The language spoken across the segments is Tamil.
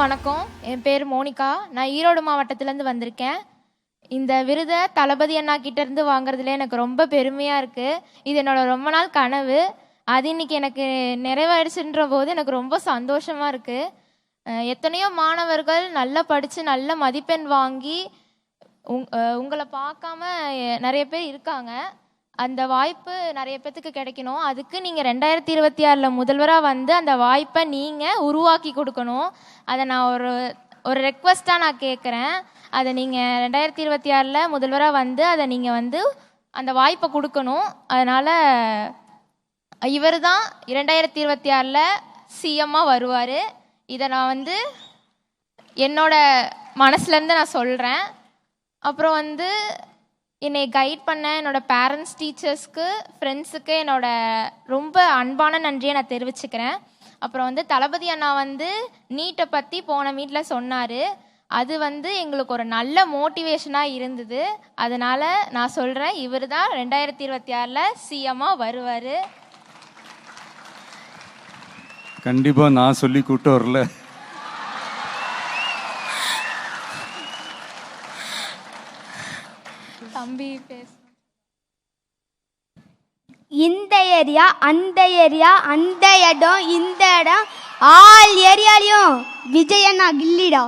எல்லாருக்கும் வணக்கம். என் பேர் மோனிகா. நான் ஈரோடு மாவட்டத்திலேருந்து வந்திருக்கேன். இந்த விருதை தளபதி அண்ணா கிட்ட இருந்து வாங்குறதுல எனக்கு ரொம்ப பெருமையாக இருக்குது. இது என்னோட ரொம்ப நாள் கனவு. அது இன்னைக்கு எனக்கு நிறைவேறிச்சுன்ற போது எனக்கு ரொம்ப சந்தோஷமாக இருக்குது. எத்தனையோ மாணவர்கள் நல்லா படித்து நல்ல மதிப்பெண் வாங்கி உங்களை பார்க்காம நிறைய பேர் இருக்காங்க. அந்த வாய்ப்பு நிறைய பேத்துக்கு கிடைக்கணும். அதுக்கு நீங்கள் 2026 முதல்வராக வந்து அந்த வாய்ப்பை நீங்கள் உருவாக்கி கொடுக்கணும். அதை நான் ஒரு ரெக்வஸ்ட்டாக நான் கேட்குறேன். அதை நீங்கள் 2026 முதல்வராக வந்து அதை நீங்கள் வந்து அந்த வாய்ப்பை கொடுக்கணும். அதனால் இவர் தான் 2026 சிஎம்மாக வருவார். இதை நான் வந்து என்னோட மனசுலேருந்து நான் சொல்கிறேன். அப்புறம் வந்து என்னை கைட் பண்ண என்னோடய பேரண்ட்ஸ், டீச்சர்ஸ்க்கு, ஃப்ரெண்ட்ஸுக்கு என்னோட ரொம்ப அன்பான நன்றியை நான் தெரிவிச்சுக்கிறேன். அப்புறம் வந்து தளபதி அண்ணா வந்து நீட்டை பற்றி போன மீட்டில் சொன்னார். அது வந்து எங்களுக்கு ஒரு நல்ல மோட்டிவேஷனாக இருந்தது. அதனால் நான் சொல்கிறேன், இவர் தான் 2026 சிஎம்மாக வருவார். கண்டிப்பாக நான் சொல்லி கூப்பிட்டு வரல. தம்பி பேச இந்த ஏரியா, அந்த ஏரியா, அந்த இடம், இந்த இடம், ஆல் ஏரியாலையும் விஜயண்ணா கில்லிடா.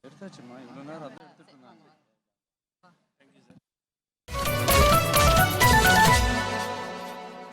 எடுத்தாச்சுமா, இவ்வளோ நேரம் அதை எடுத்துட்டு இருந்தாங்க.